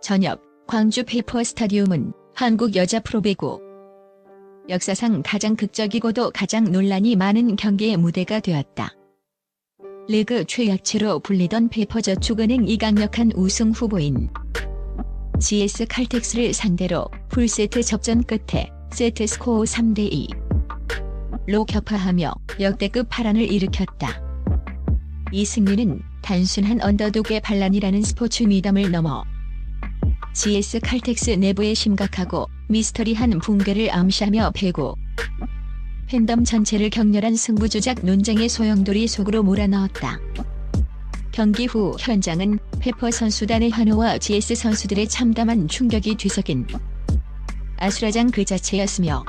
저녁 광주 페이퍼 스타디움은 한국 여자 프로배구 역사상 가장 극적이고도 가장 논란이 많은 경기의 무대가 되었다. 리그 최약체로 불리던 페이퍼저축은행 이 강력한 우승 후보인 GS 칼텍스를 상대로 풀세트 접전 끝에 세트 스코어 3대2로 격파하며 역대급 파란을 일으켰다. 이 승리는 단순한 언더독의 반란이라는 스포츠 미담을 넘어 GS 칼텍스 내부의 심각하고 미스터리한 붕괴를 암시하며 배구 팬덤 전체를 격렬한 승부조작 논쟁의 소용돌이 속으로 몰아넣었다. 경기 후 현장은 페퍼 선수단의 환호와 GS 선수들의 참담한 충격이 뒤섞인 아수라장 그 자체였으며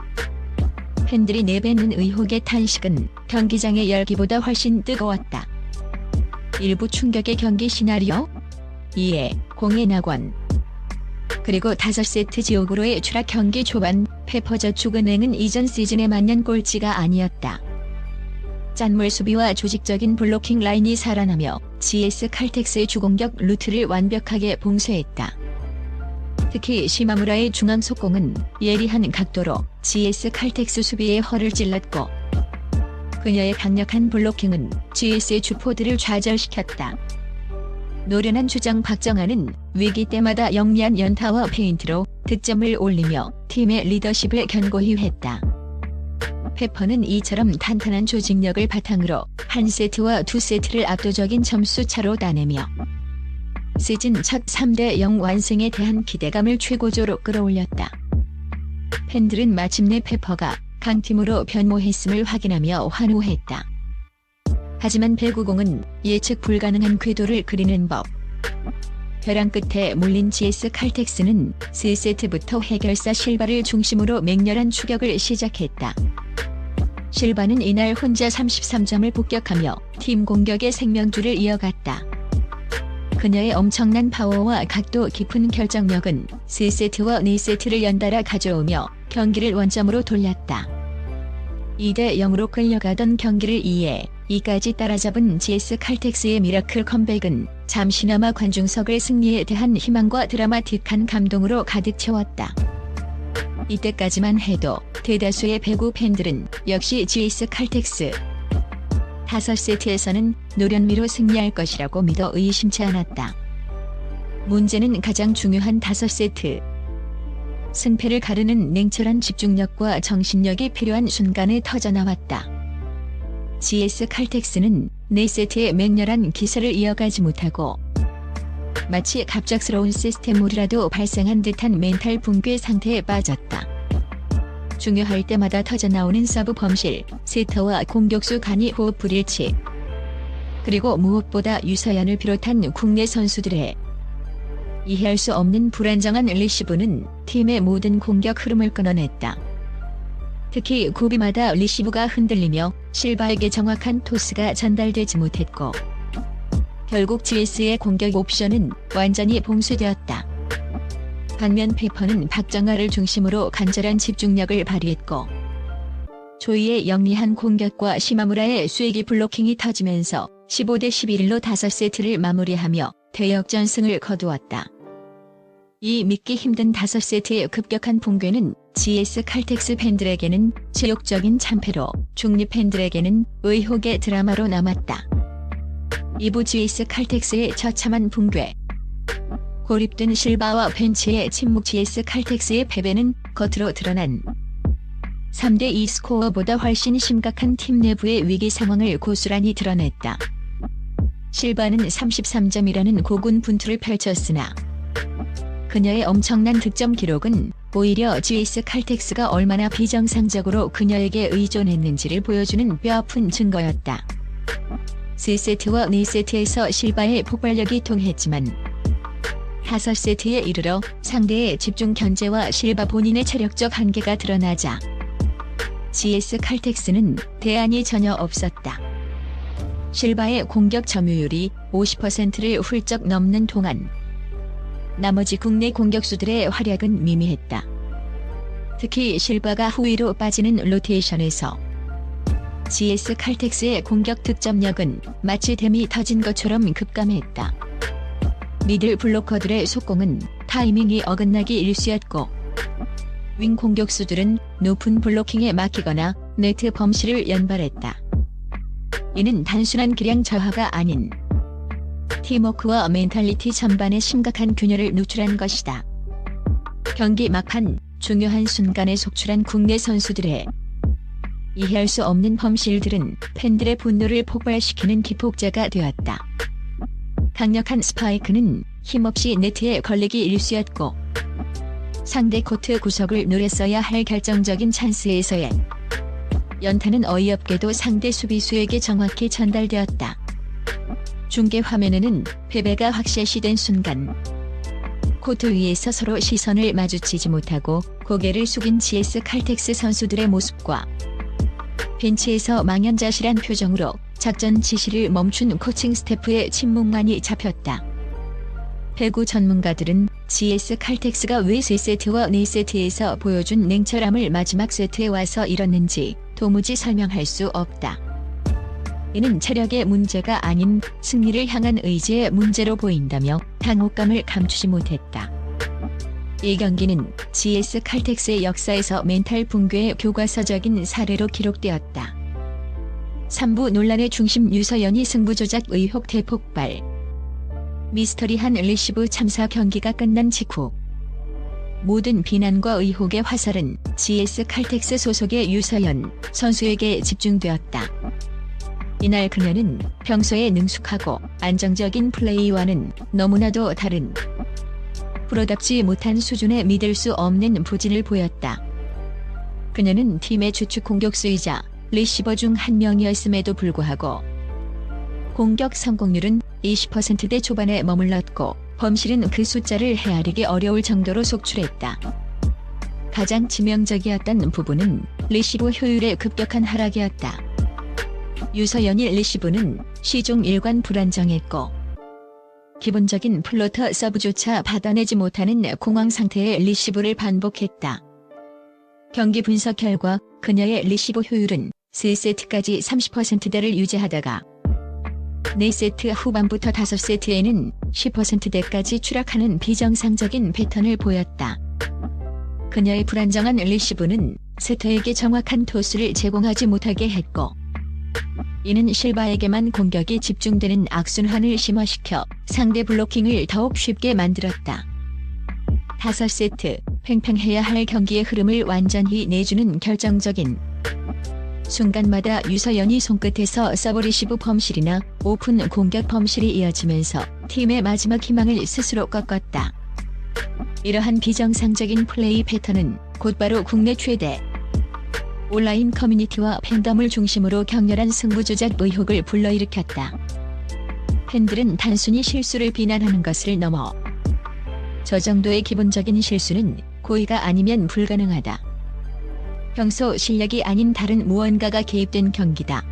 팬들이 내뱉는 의혹의 탄식은 경기장의 열기보다 훨씬 뜨거웠다. 일부 충격의 경기 시나리오 2회 공의 낙원 그리고 5세트 지옥으로의 추락 경기 초반 페퍼저축은행은 이전 시즌의 만년 꼴찌가 아니었다. 짠물 수비와 조직적인 블로킹 라인이 살아나며 GS 칼텍스의 주공격 루트를 완벽하게 봉쇄했다. 특히 시마무라의 중앙 속공은 예리한 각도로 GS 칼텍스 수비의 허를 찔렀고 그녀의 강력한 블로킹은 GS의 주포들을 좌절시켰다. 노련한 주장 박정아는 위기 때마다 영리한 연타와 페인트로 득점을 올리며 팀의 리더십을 견고히 했다. 페퍼는 이처럼 탄탄한 조직력을 바탕으로 한 세트와 두 세트를 압도적인 점수 차로 따내며 시즌 첫 3대0 완승에 대한 기대감을 최고조로 끌어올렸다. 팬들은 마침내 페퍼가 강팀으로 변모했음을 확인하며 환호했다. 하지만 배구공은 예측 불가능한 궤도를 그리는 법. 벼랑 끝에 몰린 GS 칼텍스는 3세트부터 해결사 실바를 중심으로 맹렬한 추격을 시작했다. 실바는 이날 혼자 33점을 폭격하며 팀 공격의 생명줄을 이어갔다. 그녀의 엄청난 파워와 각도 깊은 결정력은 3세트와 4세트를 연달아 가져오며 경기를 원점으로 돌렸다. 2대0으로 끌려가던 경기를 2에2까지 따라잡은 GS 칼텍스의 미라클 컴백은 잠시나마 관중석을 승리에 대한 희망과 드라마틱한 감동으로 가득 채웠다. 이때까지만 해도 대다수의 배구 팬들은 역시 GS 칼텍스 5세트에서는 노련미로 승리할 것이라고 믿어 의심치 않았다. 문제는 가장 중요한 5세트. 승패를 가르는 냉철한 집중력과 정신력이 필요한 순간에 터져나왔다. GS 칼텍스는 4세트의 맹렬한 기세를 이어가지 못하고 마치 갑작스러운 시스템오류라도 발생한 듯한 멘탈 붕괴 상태에 빠졌다. 중요할 때마다 터져나오는 서브 범실, 세터와 공격수 간이 호흡 불일치, 그리고 무엇보다 유서연을 비롯한 국내 선수들의 이해할 수 없는 불안정한 리시브는 팀의 모든 공격 흐름을 끊어냈다. 특히 구비마다 리시브가 흔들리며 실바에게 정확한 토스가 전달되지 못했고 결국 GS의 공격 옵션은 완전히 봉쇄되었다. 반면 페퍼는 박정아를 중심으로 간절한 집중력을 발휘했고 조이의 영리한 공격과 시마무라의 쐐기 블로킹이 터지면서 15대11로 5세트를 마무리하며 대역전승을 거두었다. 이 믿기 힘든 5세트의 급격한 붕괴는 GS 칼텍스 팬들에게는 지옥적인 참패로 중립 팬들에게는 의혹의 드라마로 남았다. 2부 GS 칼텍스의 처참한 붕괴. 고립된 실바와 벤치의 침묵. GS 칼텍스의 패배는 겉으로 드러난 3대2 스코어보다 훨씬 심각한 팀 내부의 위기 상황을 고스란히 드러냈다. 실바는 33점이라는 고군 분투를 펼쳤으나 그녀의 엄청난 득점 기록은 오히려 GS 칼텍스가 얼마나 비정상적으로 그녀에게 의존했는지를 보여주는 뼈아픈 증거였다. 3세트와 4세트에서 실바의 폭발력이 통했지만 5세트에 이르러 상대의 집중 견제와 실바 본인의 체력적 한계가 드러나자 GS 칼텍스는 대안이 전혀 없었다. 실바의 공격 점유율이 50%를 훌쩍 넘는 동안 나머지 국내 공격수들의 활약은 미미했다. 특히 실바가 후위로 빠지는 로테이션에서 GS 칼텍스의 공격 득점력은 마치 댐이 터진 것처럼 급감했다. 미들 블로커들의 속공은 타이밍이 어긋나기 일쑤였고 윙 공격수들은 높은 블로킹에 막히거나 네트 범실을 연발했다. 이는 단순한 기량 저하가 아닌 팀워크와 멘탈리티 전반에 심각한 균열을 누출한 것이다. 경기 막판 중요한 순간에 속출한 국내 선수들의 이해할 수 없는 범실들은 팬들의 분노를 폭발시키는 기폭제가 되었다. 강력한 스파이크는 힘없이 네트에 걸리기 일쑤였고 상대 코트 구석을 노렸어야 할 결정적인 찬스에서의 연타는 어이없게도 상대 수비수에게 정확히 전달되었다. 중계 화면에는 패배가 확실시된 순간 코트 위에서 서로 시선을 마주치지 못하고 고개를 숙인 GS 칼텍스 선수들의 모습과 벤치에서 망연자실한 표정으로 작전 지시를 멈춘 코칭 스태프의 침묵만이 잡혔다. 배구 전문가들은 GS 칼텍스가 왜 3세트와 4세트에서 보여준 냉철함을 마지막 세트에 와서 잃었는지 도무지 설명할 수 없다. 이는 체력의 문제가 아닌 승리를 향한 의지의 문제로 보인다며 당혹감을 감추지 못했다. 이 경기는 GS 칼텍스의 역사에서 멘탈 붕괴의 교과서적인 사례로 기록되었다. 3부 논란의 중심 유서연이 승부 조작 의혹 대폭발. 미스터리한 리시브 참사 경기가 끝난 직후 모든 비난과 의혹의 화살은 GS 칼텍스 소속의 유서연 선수에게 집중되었다. 이날 그녀는 평소에 능숙하고 안정적인 플레이와는 너무나도 다른 프로답지 못한 수준의 믿을 수 없는 부진을 보였다. 그녀는 팀의 주축 공격수이자 리시버 중 한 명이었음에도 불구하고 공격 성공률은 20%대 초반에 머물렀고 범실은 그 숫자를 헤아리기 어려울 정도로 속출했다. 가장 치명적이었던 부분은 리시브 효율의 급격한 하락이었다. 유서연의 리시브는 시종 일관 불안정했고 기본적인 플로터 서브조차 받아내지 못하는 공황 상태의 리시브를 반복했다. 경기 분석 결과 그녀의 리시브 효율은 3세트까지 30%대를 유지하다가 4세트 후반부터 5세트에는 10%대까지 추락하는 비정상적인 패턴을 보였다. 그녀의 불안정한 리시브는 세터에게 정확한 토스를 제공하지 못하게 했고 이는 실바에게만 공격이 집중되는 악순환을 심화시켜 상대 블로킹을 더욱 쉽게 만들었다. 5세트 팽팽해야 할 경기의 흐름을 완전히 내주는 결정적인 순간마다 유서연이 손끝에서 서브 리시브 범실이나 오픈 공격 범실이 이어지면서 팀의 마지막 희망을 스스로 꺾었다. 이러한 비정상적인 플레이 패턴은 곧바로 국내 최대 온라인 커뮤니티와 팬덤을 중심으로 격렬한 승부 조작 의혹을 불러일으켰다. 팬들은 단순히 실수를 비난하는 것을 넘어 저 정도의 기본적인 실수는 고의가 아니면 불가능하다. 평소 실력이 아닌 다른 무언가가 개입된 경기다.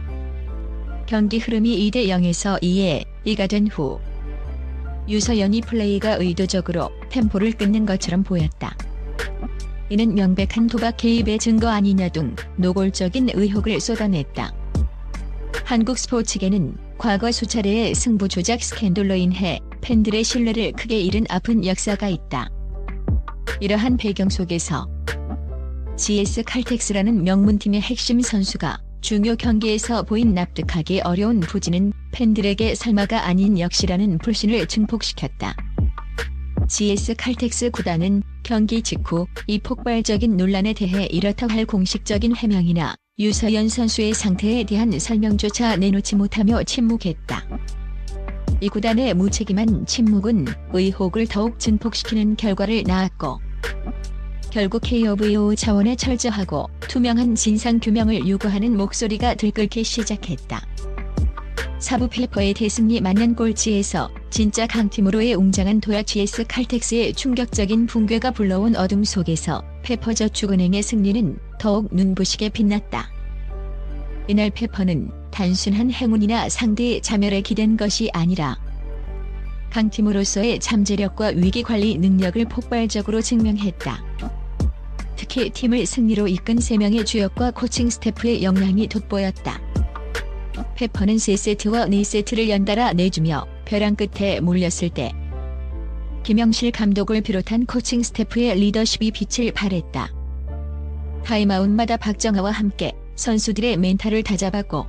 경기 흐름이 2대 0에서 2에 2가 된 후 유서연이 플레이가 의도적으로 템포를 끊는 것처럼 보였다. 이는 명백한 도박 개입의 증거 아니냐 등 노골적인 의혹을 쏟아냈다. 한국 스포츠계는 과거 수차례의 승부 조작 스캔들로 인해 팬들의 신뢰를 크게 잃은 아픈 역사가 있다. 이러한 배경 속에서 GS 칼텍스라는 명문팀의 핵심 선수가 중요 경기에서 보인 납득하기 어려운 부진은 팬들에게 설마가 아닌 역시라는 불신을 증폭시켰다. GS 칼텍스 구단은 경기 직후 이 폭발적인 논란에 대해 이렇다 할 공식적인 해명이나 유서연 선수의 상태에 대한 설명조차 내놓지 못하며 침묵했다. 이 구단의 무책임한 침묵은 의혹을 더욱 증폭시키는 결과를 낳았고 결국 KOVO 차원의 철저하고 투명한 진상규명을 요구하는 목소리가 들끓기 시작했다. 4부 페퍼의 대승리 맞는 꼴찌에서 진짜 강팀으로의 웅장한 도약 GS 칼텍스의 충격적인 붕괴가 불러온 어둠 속에서 페퍼저축은행의 승리는 더욱 눈부시게 빛났다. 이날 페퍼는 단순한 행운이나 상대의 자멸에 기댄 것이 아니라 강팀으로서의 잠재력과 위기관리 능력을 폭발적으로 증명했다. 특히 팀을 승리로 이끈 3명의 주역과 코칭 스태프의 역량이 돋보였다. 페퍼는 3세트와 4세트를 연달아 내주며 벼랑 끝에 몰렸을 때 김영실 감독을 비롯한 코칭 스태프의 리더십이 빛을 발했다. 타임아웃마다 박정하와 함께 선수들의 멘탈을 다잡았고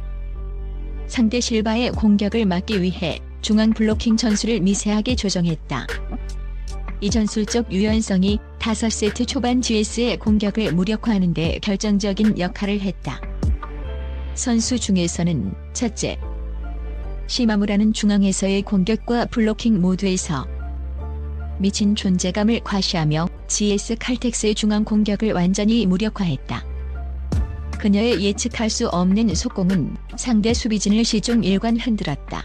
상대 실바의 공격을 막기 위해 중앙 블로킹 전술을 미세하게 조정했다. 이 전술적 유연성이 5세트 초반 GS의 공격을 무력화하는 데 결정적인 역할을 했다. 선수 중에서는 첫째, 시마무라는 중앙에서의 공격과 블로킹 모두에서 미친 존재감을 과시하며 GS 칼텍스의 중앙 공격을 완전히 무력화했다. 그녀의 예측할 수 없는 속공은 상대 수비진을 시종 일관 흔들었다.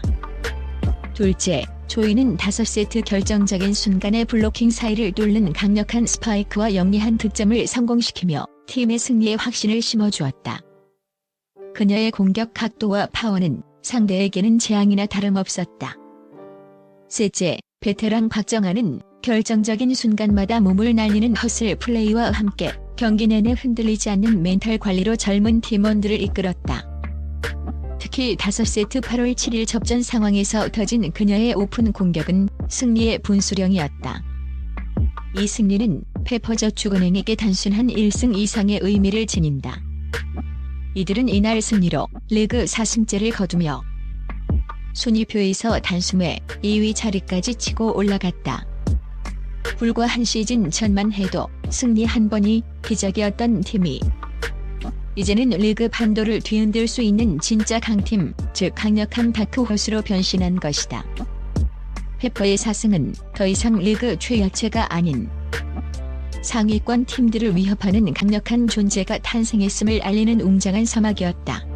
둘째, 조이는 5세트 결정적인 순간에 블로킹 사이를 뚫는 강력한 스파이크와 영리한 득점을 성공시키며 팀의 승리에 확신을 심어주었다. 그녀의 공격 각도와 파워는 상대에게는 재앙이나 다름없었다. 셋째, 베테랑 박정아는 결정적인 순간마다 몸을 날리는 허슬 플레이와 함께 경기 내내 흔들리지 않는 멘탈 관리로 젊은 팀원들을 이끌었다. 특히 5세트 8월 7일 접전 상황에서 터진 그녀의 오픈 공격은 승리의 분수령이었다. 이 승리는 페퍼저축은행에게 단순한 1승 이상의 의미를 지닌다. 이들은 이날 승리로 리그 4승째를 거두며 순위표에서 단숨에 2위 자리까지 치고 올라갔다. 불과 한 시즌 전만 해도 승리 한 번이 기적이었던 팀이 이제는 리그 판도를 뒤흔들 수 있는 진짜 강팀, 즉 강력한 다크호스로 변신한 것이다. 페퍼의 4승은 더 이상 리그 최약체가 아닌 상위권 팀들을 위협하는 강력한 존재가 탄생했음을 알리는 웅장한 서막이었다.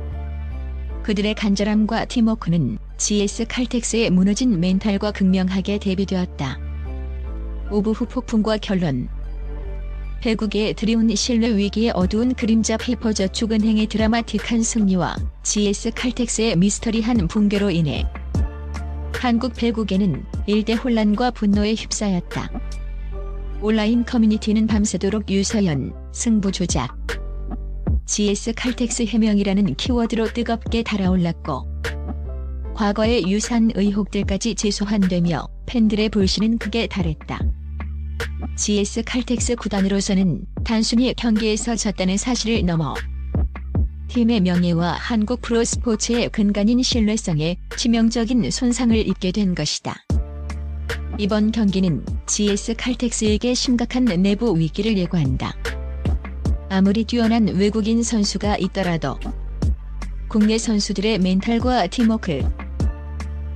그들의 간절함과 팀워크는 GS 칼텍스의 무너진 멘탈과 극명하게 대비되었다. 오브 후 폭풍과 결론. 배국의 드리운 신뢰 위기의 어두운 그림자 페퍼저축은행의 드라마틱한 승리와 GS 칼텍스의 미스터리한 붕괴로 인해 한국 배국에는 일대 혼란과 분노에 휩싸였다. 온라인 커뮤니티는 밤새도록 유서연, 승부 조작, GS 칼텍스 해명이라는 키워드로 뜨겁게 달아올랐고 과거의 유사한 의혹들까지 재소환되며 팬들의 불신은 극에 달했다. GS 칼텍스 구단으로서는 단순히 경기에서 졌다는 사실을 넘어 팀의 명예와 한국 프로스포츠의 근간인 신뢰성에 치명적인 손상을 입게 된 것이다. 이번 경기는 GS 칼텍스에게 심각한 내부 위기를 예고한다. 아무리 뛰어난 외국인 선수가 있더라도 국내 선수들의 멘탈과 팀워크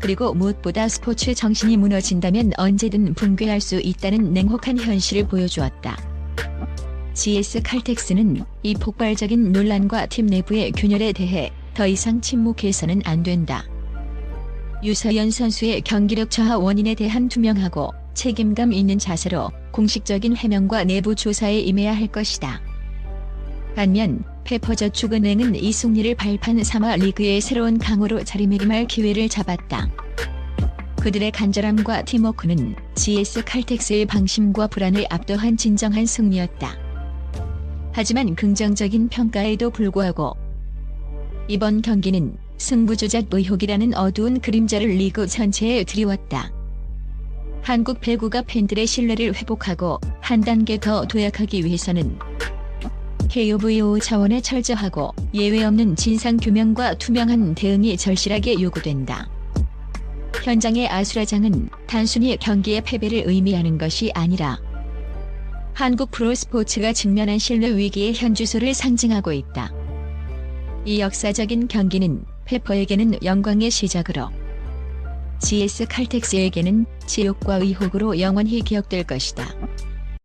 그리고 무엇보다 스포츠 정신이 무너진다면 언제든 붕괴할 수 있다는 냉혹한 현실을 보여주었다. GS 칼텍스는 이 폭발적인 논란과 팀 내부의 균열에 대해 더 이상 침묵해서는 안 된다. 유서연 선수의 경기력 저하 원인에 대한 투명하고 책임감 있는 자세로 공식적인 해명과 내부 조사에 임해야 할 것이다. 반면 페퍼저축은행은 이 승리를 발판 삼아 리그의 새로운 강호로 자리매김할 기회를 잡았다. 그들의 간절함과 팀워크는 GS 칼텍스의 방심과 불안을 압도한 진정한 승리였다. 하지만 긍정적인 평가에도 불구하고 이번 경기는 승부조작 의혹이라는 어두운 그림자를 리그 전체에 드리웠다. 한국 배구가 팬들의 신뢰를 회복하고 한 단계 더 도약하기 위해서는 KOVO 차원의 철저하고 예외 없는 진상규명과 투명한 대응이 절실하게 요구된다. 현장의 아수라장은 단순히 경기의 패배를 의미하는 것이 아니라 한국 프로스포츠가 직면한 신뢰 위기의 현주소를 상징하고 있다. 이 역사적인 경기는 페퍼에게는 영광의 시작으로 GS 칼텍스에게는 지옥과 의혹으로 영원히 기억될 것이다.